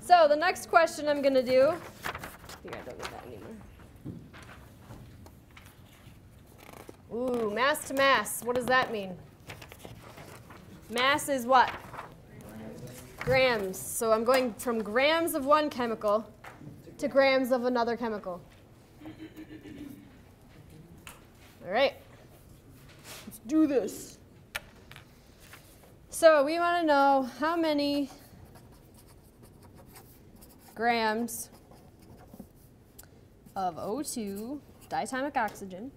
So the next question I'm going to do, I think I don't need that anymore. Ooh, mass to mass. What does that mean? Mass is what? Grams. So I'm going from grams of one chemical to grams of another chemical. All right. Let's do this. So we want to know how many grams of O2, diatomic oxygen.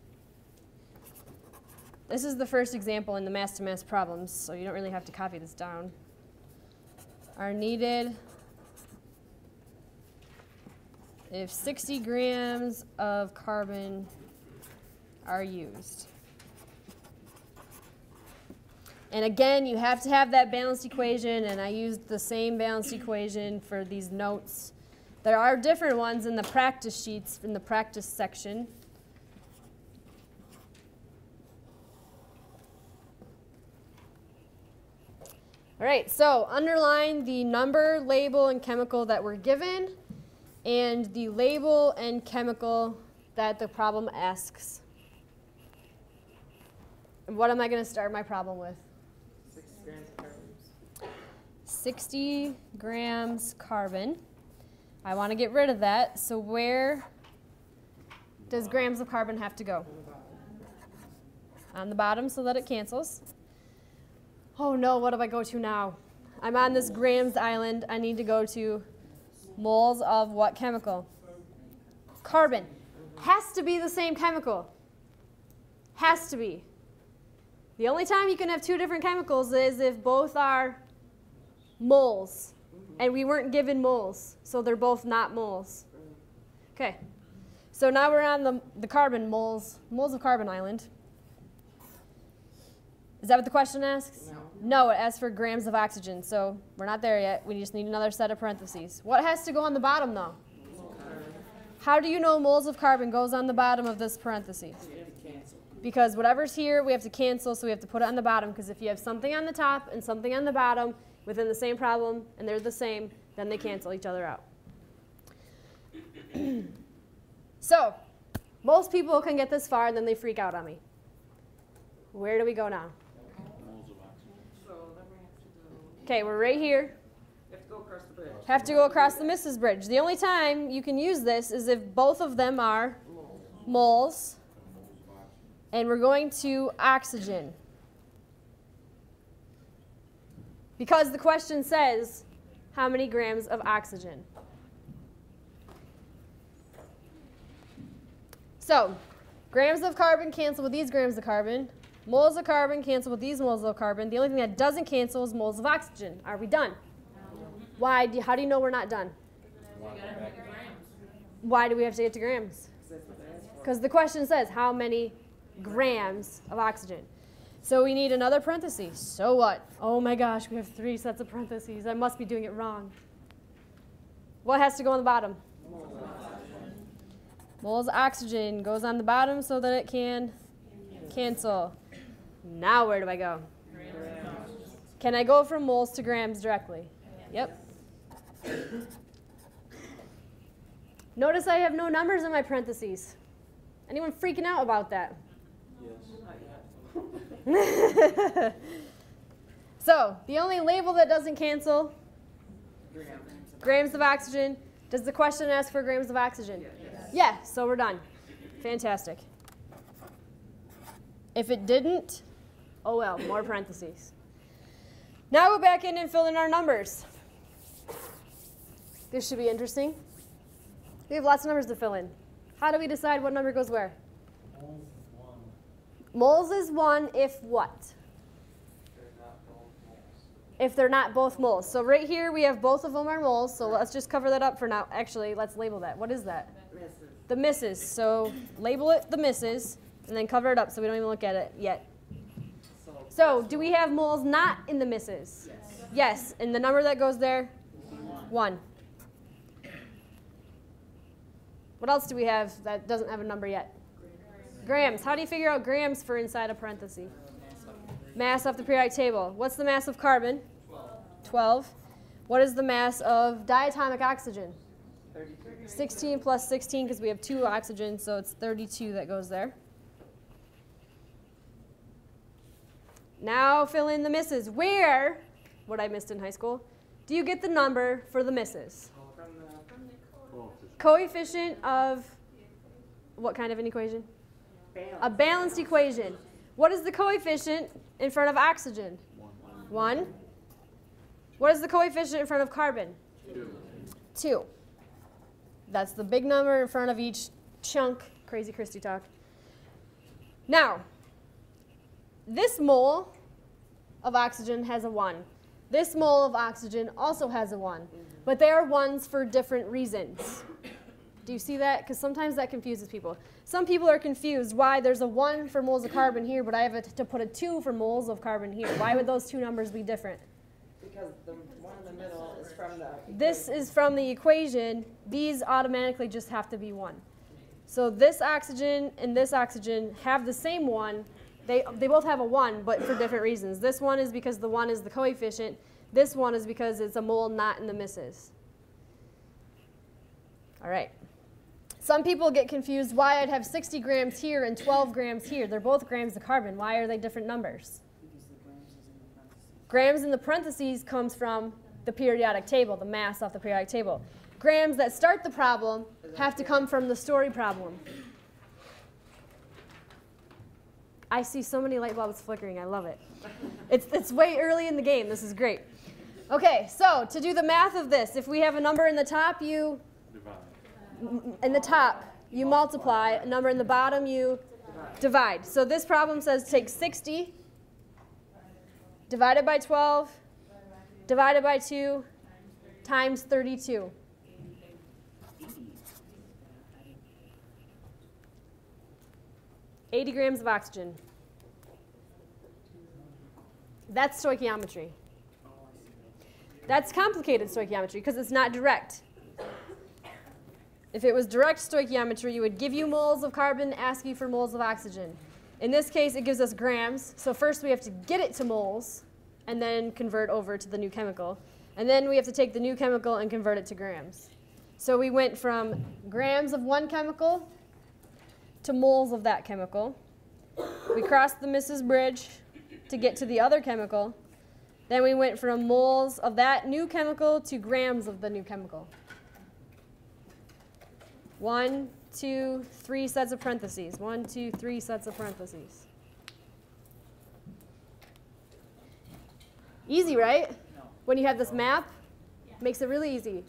This is the first example in the mass-to-mass problems, so you don't really have to copy this down. Are needed if 60 grams of carbon are used. And again, you have to have that balanced equation, and I used the same balanced equation for these notes. There are different ones in the practice sheets in the practice section. All right, so underline the number, label, and chemical that were given, and the label and chemical that the problem asks. And what am I going to start my problem with? 60 grams carbon. I want to get rid of that, so where does grams of carbon have to go? On the bottom so that it cancels. Oh no, what do I go to now? I'm on this grams island. I need to go to moles of what chemical? Carbon. Has to be the same chemical. Has to be. The only time you can have two different chemicals is if both are moles. And we weren't given moles, so they're both not moles. Okay. So now we're on the carbon moles of carbon island. Is that what the question asks? No, it asks for grams of oxygen, so we're not there yet. We just need another set of parentheses. What has to go on the bottom, though? How do you know moles of carbon goes on the bottom of this parentheses? Because whatever's here, we have to cancel, so we have to put it on the bottom, because if you have something on the top and something on the bottom within the same problem, and they're the same, then they cancel each other out. So, most people can get this far, and then they freak out on me. Where do we go now? Okay, we're right here. You have to go across the bridge. Have to go across the Mrs. Bridge. The only time you can use this is if both of them are moles. And we're going to oxygen. Because the question says, how many grams of oxygen? So, grams of carbon cancel with these grams of carbon. Moles of carbon cancel with these moles of carbon. The only thing that doesn't cancel is moles of oxygen. Are we done? No. Why? How do you know we're not done? Why do we have to get to grams? Because the question says, how many grams of oxygen? So we need another parenthesis. So what? Oh my gosh, we have 3 sets of parentheses. I must be doing it wrong. What has to go on the bottom? Moles of oxygen goes on the bottom so that it can cancel. Now where do I go? Can I go from moles to grams directly? Yep. Notice I have no numbers in my parentheses. Anyone freaking out about that? Yes. So, the only label that doesn't cancel, grams of oxygen. Does the question ask for grams of oxygen? Yes. Yeah, so we're done. Fantastic. If it didn't, oh well, more parentheses. Now go back in and fill in our numbers. This should be interesting. We have lots of numbers to fill in. How do we decide what number goes where? Moles is 1 if what? If they're not both moles. So right here we have both of them are moles, so let's just cover that up for now. Actually, let's label that. What is that? Misses. The misses. So label it the misses, and then cover it up so we don't even look at it yet. So do we have moles not in the misses? Yes. Yes, and the number that goes there? 1. What else do we have that doesn't have a number yet? Grams. How do you figure out grams for inside a parenthesis? Mass off the periodic table. What's the mass of carbon? 12. What is the mass of diatomic oxygen? 32. 16 plus 16, because we have 2 oxygen, so it's 32 that goes there. Now fill in the misses. Where, what I missed in high school, do you get the number for the misses? From the Coefficient of what kind of an equation? balance. A balanced equation. What is the coefficient in front of oxygen? 1. What is the coefficient in front of carbon? 2. That's the big number in front of each chunk. Crazy Christy talk. Now, this mole of oxygen has a 1. This mole of oxygen also has a 1. But they are 1s for different reasons. Do you see that? Because sometimes that confuses people. Some people are confused why there's a 1 for moles of carbon here, but I have to put a 2 for moles of carbon here. Why would those 2 numbers be different? Because the one in the middle is from the This is from the equation. These automatically just have to be 1. So this oxygen and this oxygen have the same 1. They both have a 1, but for different reasons. This one is because the 1 is the coefficient. This one is because it's a mole not in the misses. All right. Some people get confused why I'd have 60 grams here and 12 grams here. They're both grams of carbon. Why are they different numbers? Grams in the parentheses comes from the periodic table, the mass off the periodic table. Grams that start the problem have to come from the story problem. I see so many light bulbs flickering. I love it. It's way early in the game. This is great. Okay, so to do the math of this, if we have a number in the top, you multiply. A number in the bottom, you divide. So this problem says take 60 divided by 12 divided by 2 times 32. $80 grams of oxygen. That's stoichiometry. That's complicated stoichiometry because it's not direct. If it was direct stoichiometry, you would give you moles of carbon, ask you for moles of oxygen. In this case, it gives us grams. So first we have to get it to moles and then convert over to the new chemical. And then we have to take the new chemical and convert it to grams. So we went from grams of one chemical to moles of that chemical. We crossed the Mrs. Bridge to get to the other chemical. Then we went from moles of that new chemical to grams of the new chemical. 1, 2, 3 sets of parentheses. 1, 2, 3 sets of parentheses. Easy, right? When you have this map, makes it really easy.